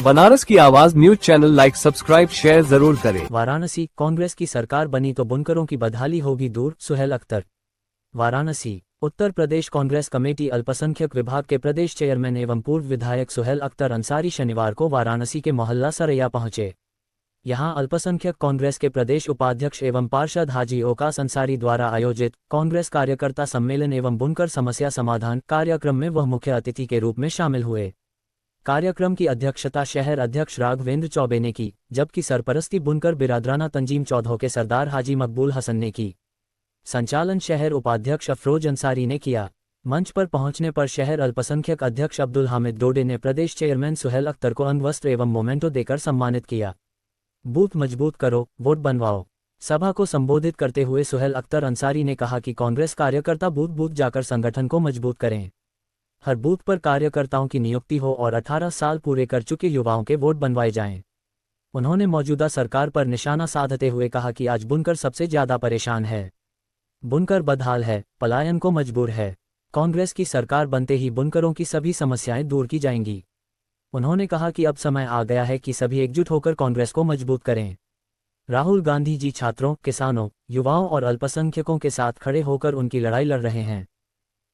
बनारस की आवाज news channel like subscribe share जरूर करें। वाराणसी, कांग्रेस की सरकार बनी तो बुनकरों की बदहाली होगी दूर, सुहेल अख्तर। वाराणसी, उत्तर प्रदेश कांग्रेस कमेटी अल्पसंख्यक विभाग के प्रदेश चेयरमैन एवं पूर्व विधायक सुहेल अख्तर अंसारी शनिवार को वाराणसी के मोहल्ला सरैया पहुंचे। यहां अल्पसंख्यक कांग्रेस के प्रदेश उपाध्यक्ष एवं पार्षद हाजी ओकास अंसारी द्वारा आयोजित कांग्रेस कार्यकर्ता सम्मेलन एवं बुनकर समस्या समाधान कार्यक्रम में वह मुख्य अतिथि के रूप में शामिल हुए। कार्यक्रम की अध्यक्षता शहर अध्यक्ष राघवेंद्र चौबे ने की, जबकि सरपरस्ती बुनकर बिरादराना तंजीम चौधो के सरदार हाजी मकबूल हसन ने की। संचालन शहर उपाध्यक्ष अफरोज अंसारी ने किया। मंच पर पहुंचने पर शहर अल्पसंख्यक अध्यक्ष अब्दुल हामिद डोडे ने प्रदेश चेयरमैन सुहेल अख्तर को अंगवस्त्र एवं मोमेंटो देकर सम्मानित किया। बूथ मजबूत करो, वोट बनवाओ। सभा को संबोधित करते हुए सुहेल अख्तर अंसारी ने कहा कि कांग्रेस कार्यकर्ता बूथ बूथ जाकर संगठन को मजबूत करें। हर बूथ पर कार्यकर्ताओं की नियुक्ति हो और 18 साल पूरे कर चुके युवाओं के वोट बनवाए जाएं। उन्होंने मौजूदा सरकार पर निशाना साधते हुए कहा कि आज बुनकर सबसे ज्यादा परेशान है। बुनकर बदहाल है, पलायन को मजबूर है। कांग्रेस की सरकार बनते ही बुनकरों की सभी समस्याएं दूर की जाएंगी। उन्होंने कहा कि अब समय आ गया है कि सभी एकजुट होकर कांग्रेस को मजबूत करें। राहुल गांधी जी छात्रों, किसानों, युवाओं और अल्पसंख्यकों के साथ खड़े होकर उनकी लड़ाई लड़ रहे हैं।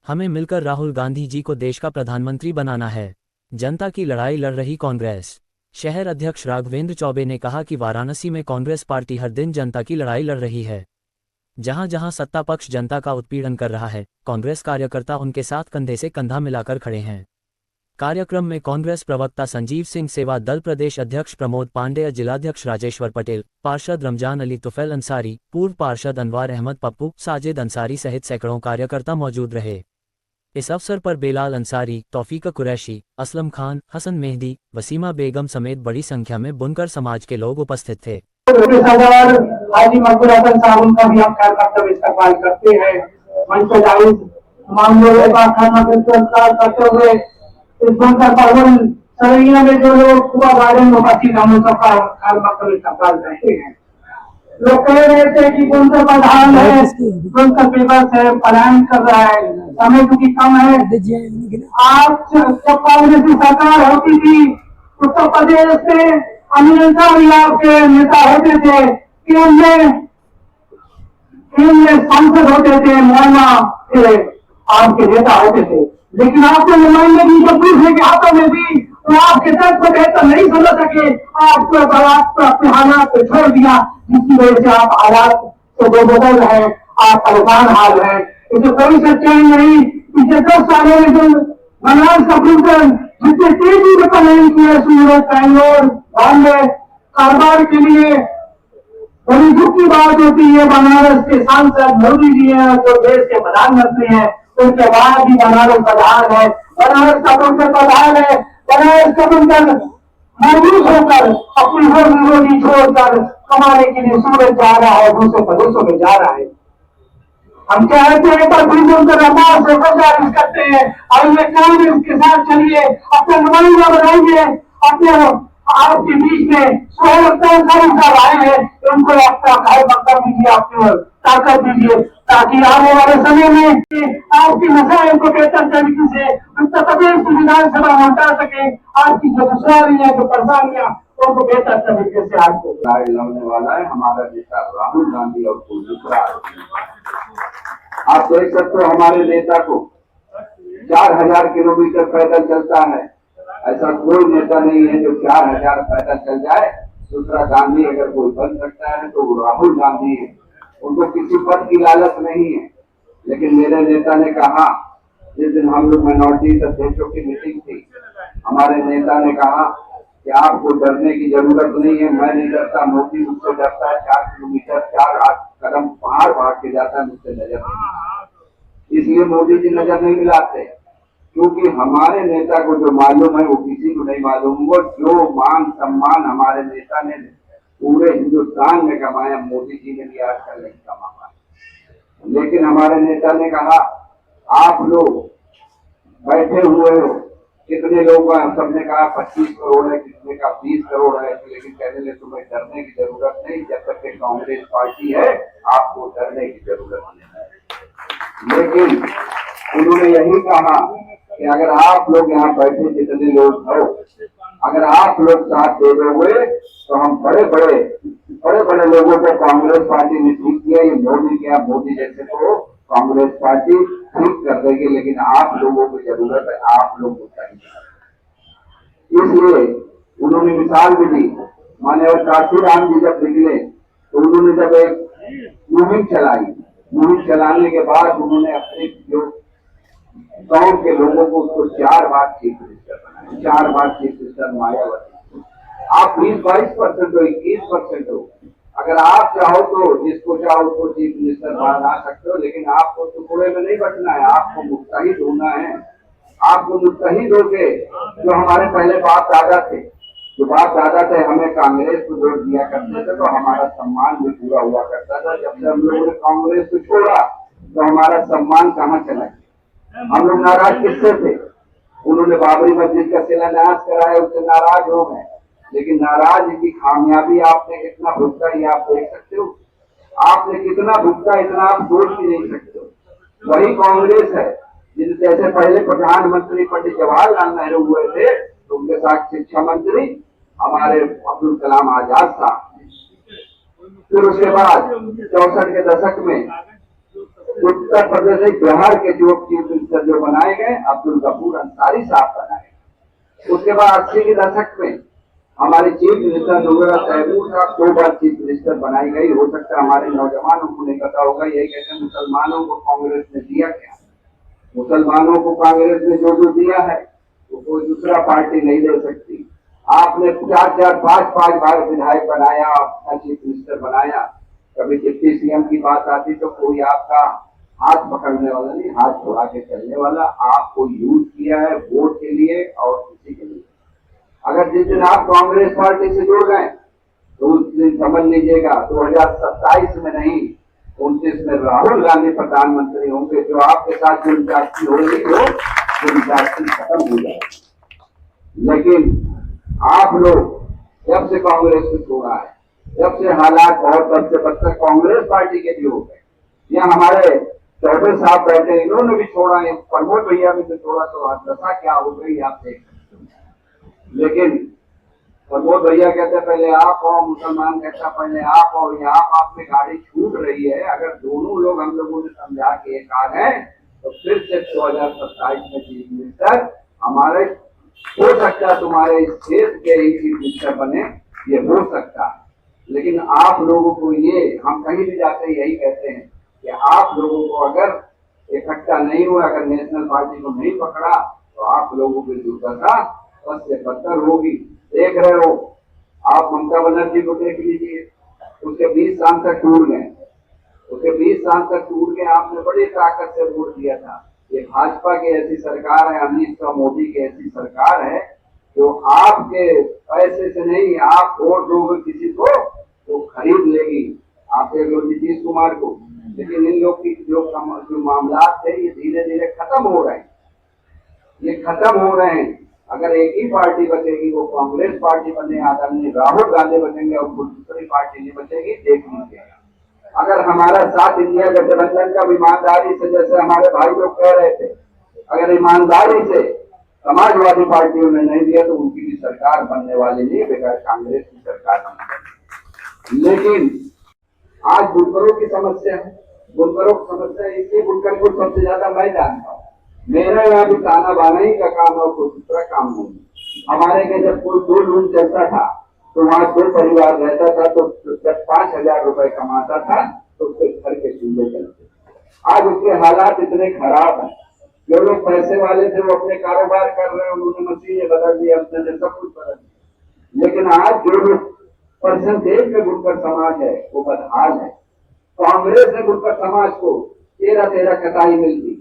हमें मिलकर राहुल गांधी जी को देश का प्रधानमंत्री बनाना है। जनता की लड़ाई लड़ रही कांग्रेस। शहर अध्यक्ष राघवेंद्र चौबे ने कहा कि वाराणसी में कांग्रेस पार्टी हर दिन जनता की लड़ाई लड़ रही है। जहां जहां सत्ता पक्ष जनता का उत्पीड़न कर रहा है, कांग्रेस कार्यकर्ता उनके साथ कंधे से कंधा मिलाकर खड़े हैं। कार्यक्रम में कांग्रेस प्रवक्ता संजीव सिंह, सेवा दल प्रदेश अध्यक्ष प्रमोद पांडेय, जिलाध्यक्ष राजेश्वर पटेल, पार्षद रमजान अली, तुफैल अंसारी, पूर्व पार्षद अनवार अहमद पप्पू, साजिद अंसारी सहित सैकड़ों कार्यकर्ता मौजूद रहे। इस अवसर पर बेलाल अंसारी, तौफीक कुरैशी, असलम खान, हसन मेहदी, वसीमा बेगम समेत बड़ी संख्या में बुनकर समाज के लोग उपस्थित थे। हाजी मकबूल हसन साहब उनका भी हम कार्यकर्ता इस्तेमाल करते हैं। मंच पर जाहिर मामलों करते हुए इस बुनकर भवन सरैया में जो लोग कुआ गार्डन में उपस्थित हम सबका कार्यकर्ता इस्तेमाल करते हैं। लोग कह रहे थे कि बुनकर प्रधान है, बुनकर बेबस है, पलायन कर रहा है, समय क्योंकि कम है। आज जब कांग्रेस की सरकार होती थी उत्तर प्रदेश में अनिल अंसारी आपके नेता होते थे, केंद्र सांसद होते थे, मोहल्ला के आपके नेता होते थे, लेकिन आपके नुमाइंदगी जो दूसरे के हाथों में भी तो आपके दर्द को बेहतर नहीं समझ सके। आपको अपने हालात को छोड़ दिया, जिसकी वजह से आप हालात से बेबदल है, आप परेशान हाल है। इसे कोई सच्चाई नहीं। पिछले 10 सालों में जो बनारस का बुनकर जितने तेजी से पलायन किया, सूरत, बैंगलोर, बॉम्बे कारोबार के लिए बड़ी दुख की बात होती है। बनारस के सांसद मोदी जी हैं, जो देश के प्रधानमंत्री हैं, उनके बाद भी बनारस प्रधान है, बनारस का बुनकर प्रधान है। बनारस का बुनकर मजबूत होकर अपनी रोजी छोड़कर कमाने के लिए सूरत जा रहा है, दूसरे प्रदेशों में जा रहा है। हम चाहते हैं पर फिर बुनकर आवाज से गुजारिश करते हैं, आइए कांग्रेस के साथ चलिए, अपना नुमाइंदा बनाइए। अपने आपके बीच में सुहेल अख्तर साहब आए हैं, उनको अपना कार्यकर्ता दीजिए, अपनी ताकत दीजिए, ताकि आने वाले समय में आपकी मसाइल को बेहतर तरीके से उत्तर प्रदेश की विधानसभा में उठा सके। आपकी जो दुश्वारियां, जो परेशानियां, उनको बेहतर तरीके से आपको लड़ने वाला है हमारा नेता राहुल गांधी और कोई दूसरा। आप देख सकते हो हमारे नेता को 4000 किलोमीटर पैदल चलता है। ऐसा कोई नेता नहीं है जो 4000 पैदल चल जाए। दूसरा गांधी अगर कोई बन सकता है तो वो राहुल गांधी है। उनको किसी पद की लालच नहीं है। लेकिन मेरे नेता ने कहा, जिस दिन हम लोग माइनॉरिटी अध्यक्षों की मीटिंग थी, हमारे नेता ने कहा कि आपको डरने की जरूरत नहीं है। मैं नहीं डरता, मोदी मुझसे डरता है। 4 किलोमीटर 4 कदम बाहर भाग के जाता है, मुझसे नजर नहीं। इसलिए मोदी जी नजर नहीं मिलाते, क्योंकि हमारे नेता को जो मालूम है वो किसी को नहीं मालूम। वो जो मान सम्मान हमारे नेता ने पूरे हिंदुस्तान में कमाया, मोदी जी ने भी आज तक नहीं कमा पाया। लेकिन हमारे नेता ने कहा, आप लोग बैठे हुए हो, कितने लोग सबने कहा 25 करोड़ है, कितने का 20 करोड़ है, लेकिन कहने लगे तुम्हें डरने की जरूरत नहीं। जब तक कि कांग्रेस पार्टी है आपको डरने की जरूरत नहीं है। लेकिन उन्होंने यही कहा कि अगर आप लोग यहाँ बैठे जितने लोग हो, अगर आप लोग साथ दे दोगे तो हम बड़े बड़े लोगों को कांग्रेस पार्टी ने ठीक किया, ये मोदी क्या, मोदी जैसे को कांग्रेस पार्टी ठीक कर देगी, लेकिन आप लोगों की जरूरत है, आप लोग को चाहिए। इसलिए उन्होंने मिसाल भी दी, माननीय काशीराम जी जब निकले तो उन्होंने जब एक मुहिम चलाई, मुहिम चलाने के बाद उन्होंने अपने जो गांव के लोगों को उसको 4 बार चीफ मिनिस्टर बनाया, 4 बार चीफ मिनिस्टर मायावती। आप 20-22% हो, 21% हो, अगर आप चाहो तो जिसको चाहो उसको चीफ मिनिस्टर बना सकते हो, लेकिन आपको टुकड़े में नहीं बटना है, आपको मुत्तहिद होना है। आपको मुत्तहिद होके जो हमारे पहले बाप दादा थे, जो बाप दादा थे हमें कांग्रेस को वोट दिया करते थे तो हमारा सम्मान भी पूरा हुआ करता था। जब से हम लोगों ने कांग्रेस को छोड़ा तो हमारा सम्मान कहाँ चला गया। हम लोग नाराज किससे थे? उन्होंने बाबरी मस्जिद का शिलान्यास कराया, उससे नाराज हो गए, लेकिन नाराज की खामियाबी आपने कितना भुगता ये आप देख सकते हो। आपने कितना भुगता इतना आप सोच भी नहीं सकते हो। वही कांग्रेस है जिन जैसे पहले प्रधानमंत्री पंडित जवाहरलाल नेहरू हुए थे तो उनके साथ शिक्षा मंत्री हमारे अब्दुल कलाम आजाद था। फिर उसके बाद 64 के दशक में उत्तर प्रदेश बिहार के जो चीफ मिनिस्टर जो बनाए गए अब्दुल गफूर अंसारी साहब बनाए। उसके बाद 80 के दशक में हमारे चीफ मिनिस्टर नूरा तैमूर साहब 2 बार चीफ मिनिस्टर बनाई गई। हो सकता है हमारे नौजवानों को नहीं पता होगा, यही कहते हैं मुसलमानों को कांग्रेस ने दिया क्या। मुसलमानों को कांग्रेस ने जो दिया है वो कोई दूसरा पार्टी नहीं दे सकती। आपने 4-4, 5-5 बार विधायक बनाया, अपना चीफ मिनिस्टर बनाया, कभी डिप्टी सीएम की बात आती तो कोई आपका हाथ पकड़ने वाला नहीं, हाथ छोड़ा के चलने वाला। आपको यूज किया है वोट के लिए और किसी के लिए। अगर जिस दिन आप कांग्रेस पार्टी से जुड़ गए तो उस दिन समझ लीजिएगा 2027 में नहीं 29 में राहुल गांधी प्रधानमंत्री होंगे। जो आपके साथ जो इंटरेक्शन हो रही हो वो इंटरेक्शन खत्म हो जाएगी। लेकिन आप लोग जब से कांग्रेस को छोड़ा है, जब से हालात बहुत बद से बदतर कांग्रेस पार्टी के भी हो गए, या हमारे चौधरी साहब बैठे इन्होंने भी छोड़ा है, प्रमोद भैया भी तो छोड़ा, तो दशा क्या हो गई आप देख सकते हो। लेकिन प्रमोद भैया कहते पहले आप और मुसलमान कहता पहले आप, और यहाँ आप में गाड़ी छूट रही है। अगर दोनों लोग हम लोगों ने समझा के एक आ गए तो फिर से 2027 में चीफ मिनिस्टर हमारे हो सकता है, तुम्हारे इस क्षेत्र के ही चीफ मिनिस्टर बने, ये हो सकता है। लेकिन आप लोगों को ये हम कहीं भी जाते यही कहते हैं कि आप लोगों को अगर इकट्ठा नहीं हुआ, अगर नेशनल पार्टी को नहीं पकड़ा तो आप लोगों की दुर्दशा बस से बदतर होगी। देख रहे हो आप ममता बनर्जी को देख लीजिए, उसके 20 सांसद टूट गए, उसके 20 सांसद टूट गए। आपने बड़ी ताकत से वोट दिया था। ये भाजपा की ऐसी सरकार है, अमित शाह मोदी की ऐसी सरकार है जो आपके पैसे से नहीं, आप वोट दोगे किसी को तो खरीद लेगी। आप देख लो नीतीश कुमार को। लेकिन इन लोग की जो मामला थे ये धीरे धीरे खत्म हो रहे हैं, ये खत्म हो रहे हैं। अगर एक ही पार्टी बचेगी वो कांग्रेस पार्टी बने, आदरणीय राहुल गांधी बचेंगे और कोई दूसरी पार्टी नहीं बचेगी, देख लीजिए। अगर हमारा साथ इंडिया गठबंधन का ईमानदारी से, जैसे हमारे भाई लोग कह रहे थे, अगर ईमानदारी से समाजवादी पार्टियों ने नहीं दिया तो उनकी भी सरकार बनने वाली नहीं, बगैर कांग्रेस की सरकार बनने। लेकिन आज बुनकरों की समस्या है, बुनकरों की समस्या इसलिए बुनकर को सबसे ज्यादा मैं जानता हूँ। मेरा यहाँ भी ताना बाना ही का काम है, कोई दूसरा काम नहीं। हमारे के जब कोई 2 रूम चलता था तो वहाँ 2 परिवार रहता था, तो जब 5,000 रुपए कमाता था तो उसके घर के चूल्हे चलते। आज उसके हालात इतने खराब हैं। जो लोग पैसे वाले थे वो अपने कारोबार कर रहे हैं, उन्होंने मशीनें बदल दी, अपने सब कुछ बदल दिया। लेकिन आज जो परसेंटेज में बुनकर समाज है वो बदहाल है। कांग्रेस ने बुनकर समाज को 13-13 कताई मिल दी,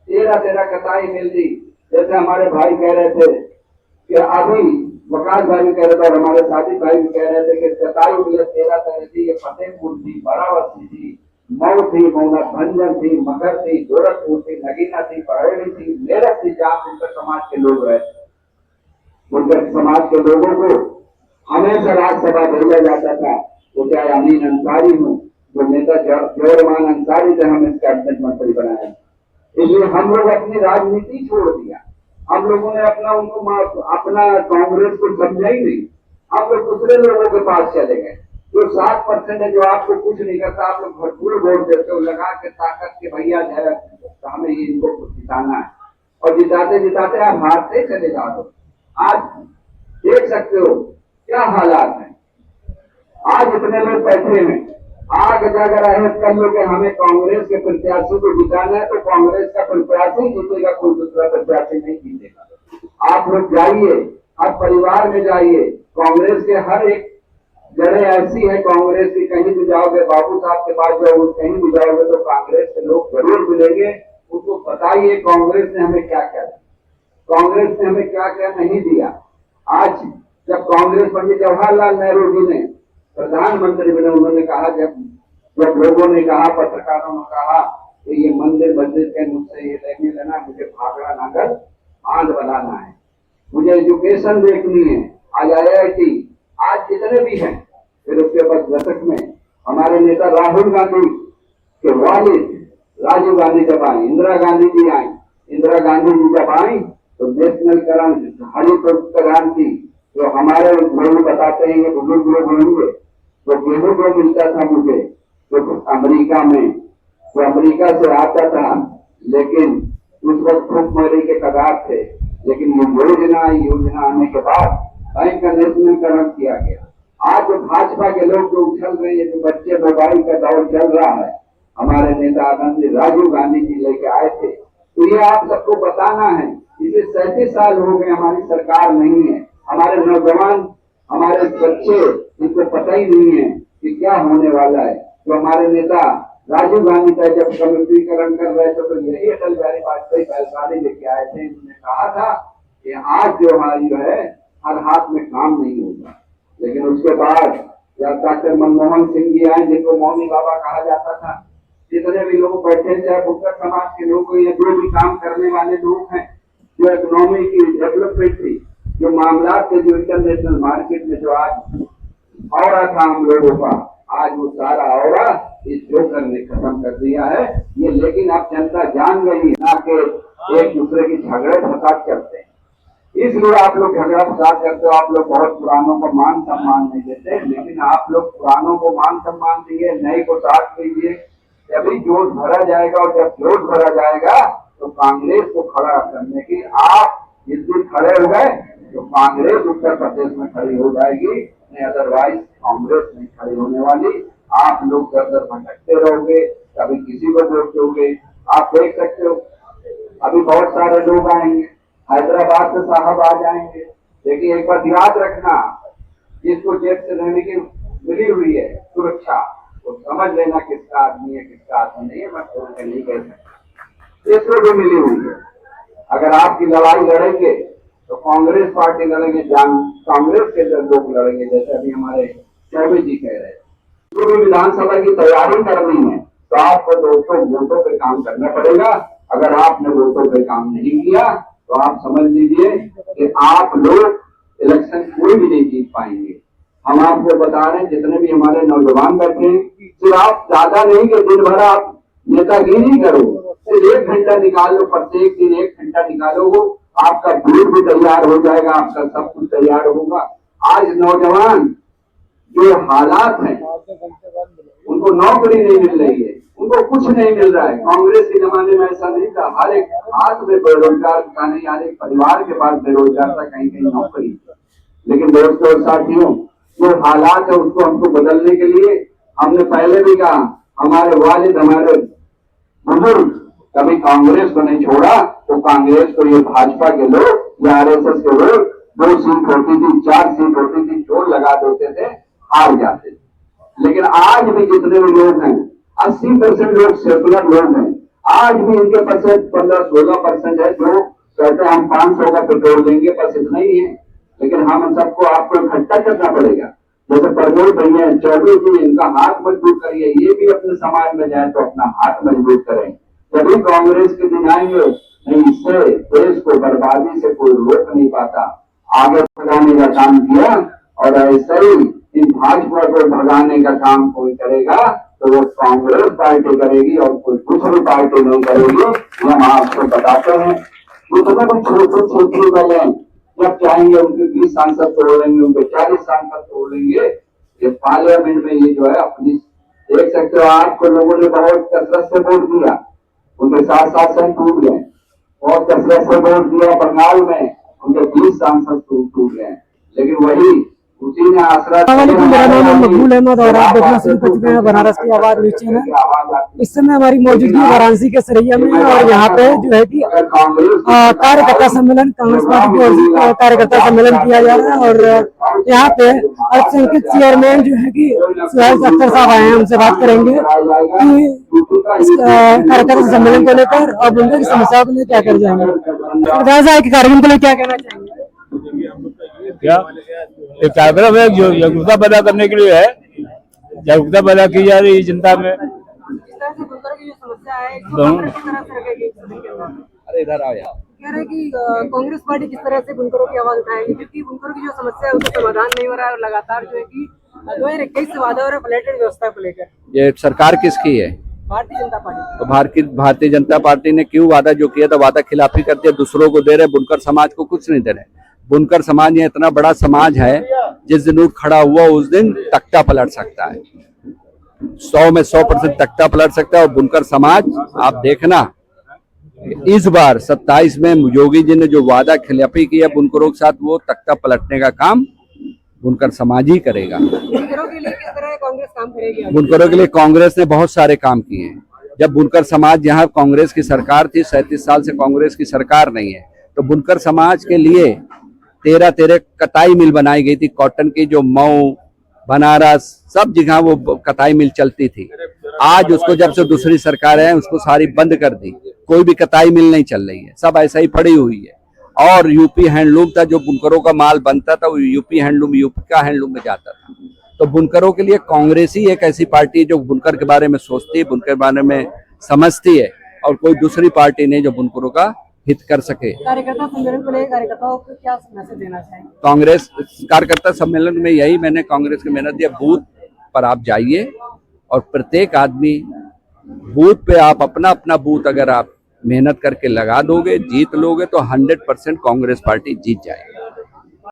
13-13 कताई मिल दी। जैसे हमारे भाई कह रहे थे कि अभी वकास भाई भी कह रहे थे और हमारे साथी भाई भी कह रहे थे कि कताई मिले 13 तरह थी, ये फतेहपुर थी, बारावती थी, मऊ थी, मौना भंजन थी, मगर थी, गोरखपुर थी, नगीना थी, बरेली थी, मेरठ थी, जहाँ बुनकर समाज के लोग रहते। बुनकर समाज के लोगों को हमेशा राज्यसभा भेजा जाता था। वो चाहे अमीन अंसारी हो, जो नेता जौहरमान अंसारी से हम इस कैबिनेट मंत्री बनाए। इसलिए हम लोग अपनी राजनीति छोड़ दिया, हम लोगों ने अपना कांग्रेस को समझा ही नहीं। हम लोग दूसरे लोगों के पास चले गए। जो 7% है, जो आपको कुछ नहीं करता, आप लोग भरपूर वोट देते हो, लगा के ताकत के भैया है तो हमें ये इनको जिताना है, और जिताते जिताते आप हारते चले जाते हो। आज देख सकते हो क्या हालात है। आज इतने लोग बैठे हैं, आग जागर रहे कर लो कि हमें कांग्रेस के प्रत्याशी को जिताना है, तो कांग्रेस का प्रत्याशी जीतेगा, कोई दूसरा प्रत्याशी नहीं जीतेगा। आप लोग जाइए, हर परिवार में जाइए, कांग्रेस के हर एक जगह ऐसी है कांग्रेस की, कहीं भी जाओगे, बाबू साहब के पास जाओगे, कहीं भी जाओगे तो कांग्रेस के लोग जरूर मिलेंगे। उसको बताइए कांग्रेस ने हमें क्या क्या दिया, कांग्रेस ने हमें क्या क्या नहीं दिया। आज जब कांग्रेस पंडित जवाहरलाल नेहरू जी ने प्रधानमंत्री बने, उन्होंने कहा, जब लोगों ने कहा, पत्रकारों ने कहा कि ये मंदिर के मुझसे ये लेने लेना, मुझे भाखड़ा नागर बांध बनाना है, मुझे एजुकेशन देखनी है, आज IIT, आज जितने भी हैं। फिर उसके बाद दशक में हमारे नेता राहुल गांधी के वालिद राजीव गांधी जब आई, इंदिरा गांधी जी आई, इंदिरा गांधी जी जब आई तो नेशनलकरण, हरितकरण की जो हमारे लोग बताते हैं, ये बुजुर्ग लोग होंगे, तो गेहूं जो मिलता था मुझे, जो अमेरिका में, जो अमेरिका से आता था, लेकिन उस वक्त भूखमरी के कगार थे, लेकिन ये योजना आने के बाद बैंक का नेशनलीकरण किया गया। आज जो भाजपा के लोग जो उछल रहे हैं, जो बच्चे मोबाइल का दौर चल रहा है, हमारे नेता राजीव गांधी जी लेके आए थे, तो ये आप सबको बताना है। इसे 37 साल हो गए, हमारी सरकार नहीं है, हमारे नौजवान, हमारे बच्चे, इनको पता ही नहीं है कि क्या होने वाला है। जो हमारे नेता राजीव गांधी का जब कम्युनिटीकरण कर रहे थे, तो यही अटल बिहारी वाजपेयी बैलगाड़ी लेके आए थे। उन्होंने कहा था कि आज जो हमारी जो है हर हाथ में काम नहीं होगा, लेकिन उसके बाद जब डॉक्टर मनमोहन सिंह जी आए, जिनको मौनी बाबा कहा जाता था, जितने भी लोग बैठे, चाहे बुक्कर समाज के लोग या जो भी काम करने वाले लोग हैं, जो इकोनॉमी की डेवलपमेंट थी, जो मामला थे, जो इंटरनेशनल मार्केट में जो आज और था हम लोगों का, आज वो सारा और इस जोकर ने खत्म कर दिया है ये। लेकिन अब जनता जान गई ना कि एक दूसरे की झगड़े फसाद करते हैं, इसलिए आप लोग झगड़ा फसाद करते हो। आप लोग बहुत पुरानों को मान सम्मान नहीं देते, लेकिन आप लोग पुरानों को मान सम्मान दिए, नए को साथ लीजिए। जब जोश भरा जाएगा, और जब जोश भरा जाएगा तो कांग्रेस को खड़ा करने की आप जिस दिन खड़े हो गए तो कांग्रेस उत्तर प्रदेश में खड़ी हो जाएगी, नहीं अदरवाइज कांग्रेस नहीं खड़ी होने वाली। आप लोग दर दर भटकते रहोगे, कभी किसी को वोट दोगे। आप देख सकते हो अभी बहुत सारे लोग आएंगे, हैदराबाद से साहब आ जाएंगे, लेकिन एक बात याद रखना, जिसको जेल से रहने की मिली हुई है सुरक्षा, तो समझ लेना किसका आदमी है किसका आदमी नहीं है। मैं खोल के नहीं कह सकता, इसको भी मिली हुई है। अगर आपकी लड़ाई लड़ेंगे तो कांग्रेस पार्टी लड़ेंगे, कांग्रेस के लोग लड़ेंगे, जैसे अभी हमारे चौबे जी कह रहे हैं। जो भी विधानसभा की तैयारी करनी है तो आपको दोस्तों वोटों पे काम करना पड़ेगा। अगर आपने वोटों पे काम नहीं किया तो आप समझ लीजिए कि आप लोग इलेक्शन कोई भी नहीं जीत पाएंगे। हम आपको बता रहे हैं, जितने भी हमारे नौजवान बैठे हैं, सिर्फ आप ज्यादा नहीं कि दिन भर आप नेतागिरी करो, सिर्फ 1 घंटा निकाल लो, प्रत्येक दिन 1 घंटा निकालो, आपका दूध भी तैयार हो जाएगा, आपका सब कुछ तैयार होगा। आज नौजवान जो हालात हैं, उनको नौकरी नहीं मिल रही है, उनको कुछ नहीं मिल रहा है। कांग्रेस के जमाने में ऐसा नहीं था, हर एक हाथ में बेरोजगार था, नहीं हर एक परिवार के पास बेरोजगार था, कहीं कहीं नौकरी। लेकिन दोस्तों और साथियों, जो हालात है उसको हमको बदलने के लिए हमने पहले भी कहा, हमारे वालिद, हमारे बुजुर्ग कभी कांग्रेस को नहीं छोड़ा, तो कांग्रेस को ये भाजपा के लोग या RSS के लोग 2 सीट होती थी, 4 सीट होती थी, जोर लगा देते थे, हार जाते थे। लेकिन आज भी जितने भी लोग हैं, 80% लोग सेकुलर लोग हैं। आज भी इनके पास 15-16% है जो कहते हैं हम 500 का पेट्रोल देंगे, बस इतना ही है। लेकिन हम सबको आपको इकट्ठा करना पड़ेगा। जैसे प्रमोद भैया चौबे जी, इनका हाथ मजबूत करिए, ये भी अपने समाज में जाए तो अपना हाथ मजबूत करें, तभी कांग्रेस के दिन आएंगे। नहीं, इससे देश को बर्बादी से कोई रोक नहीं पाता। आगे बढ़ाने का काम किया, और ऐसे ही इन भाजपा को भगाने का काम कोई करेगा तो वो कांग्रेस पार्टी करेगी, और कोई दूसरी पार्टी नहीं करेगी। हम आपको बताते हैं वो तो मैं छोटी वाले जब चाहेंगे उनके 20 सांसद तोड़ लेंगे, उनके 40 सांसद तोड़ लेंगे। ये पार्लियामेंट में ये जो है अपनी देख सकते हो, आपको लोगों ने बहुत कसरत से वोट दिया, उनके 7 टूट गए, बहुत कसरत से वोट दिया। बंगाल में उनके 20 सांसद टूट गए, लेकिन वही उसी ने आसरा। मेरा नाम मकबूल अहमद और आप देखना शुरू कर चुके हैं बनारस की आवाज न्यूज चैनल। इस समय हमारी मौजूदगी वाराणसी के सरैया में है और यहाँ पे जो है कि कार्यकर्ता सम्मेलन, कांग्रेस पार्टी की ओर से कार्यकर्ता सम्मेलन किया जा रहा है और यहाँ पे अल्पसंख्यक चेयरमैन जो है कि सुहेल अख्तर साहब आए हैं, उनसे बात करेंगे कि इस कार्यकर्ता सम्मेलन को लेकर और उनकी समस्याओं को लेकर क्या कर जाएंगे। कार्यक्रम को लेकर क्या कहना चाहेंगे? क्या एक कार्यक्रम है जो जागरूकता पैदा करने के लिए है, जागरूकता पैदा की जा रही है जनता में। अरे इधर आओ यार। कह रहे कि कांग्रेस पार्टी किस तरह से बुनकरों की आवाज उठाएगी, क्योंकि बुनकरों की जो समस्या है उसका समाधान नहीं हो रहा है और लगातार जो है कि 2021 से वादा हो रहा है प्लेटेड व्यवस्था को लेकर। ये सरकार किसकी है? भारतीय जनता पार्टी। तो भारतीय जनता पार्टी ने क्यों वादा जो किया था वादा खिलाफी कर दिया, दूसरों को दे रहे, बुनकर समाज को कुछ नहीं दे रहे। बुनकर समाज ये इतना बड़ा समाज है, जिस दिन ऊट खड़ा हुआ उस दिन तख्ता पलट सकता है, 100 में 100% तख्ता पलट सकता है। और बुनकर समाज आप देखना इस बार 27 में योगी जी ने जो वादा खिलाफी किया बुनकरों के साथ, वो तख्ता पलटने का काम बुनकर समाज ही करेगा। बुनकरों के लिए किस तरह कांग्रेस काम करेगी? बुनकरों के लिए कांग्रेस ने बहुत सारे काम किए हैं। जब बुनकर समाज यहाँ कांग्रेस की सरकार थी, 37 साल से कांग्रेस की सरकार नहीं है, तो बुनकर समाज के लिए 13 कताई मिल बनाई गई थी कॉटन की, जो मऊ, बनारस सब जगह वो कताई मिल चलती थी। आज उसको जब से दूसरी सरकार है उसको सारी बंद कर दी, कोई भी कताई मिल नहीं चल रही है, सब ऐसा ही पड़ी हुई है। और यूपी हैंडलूम था, जो बुनकरों का माल बनता था वो यूपी का हैंडलूम में जाता था। तो बुनकरों के लिए कांग्रेस ही एक ऐसी पार्टी है जो बुनकर के बारे में सोचती है, बुनकर के बारे में समझती है, और कोई दूसरी पार्टी नहीं जो बुनकरों का हित कर सके। कार्यकर्ता सम्मेलन को लेकर कार्यकर्ताओं को क्या मैसेज देना चाहेंगे? कांग्रेस कार्यकर्ता सम्मेलन में यही मैंने कांग्रेस की मेहनत दिया, बूथ पर आप जाइए और प्रत्येक आदमी बूथ पे आप अपना बूथ अगर आप मेहनत करके लगा दोगे, जीत लोगे, तो 100% कांग्रेस पार्टी जीत जाएगी।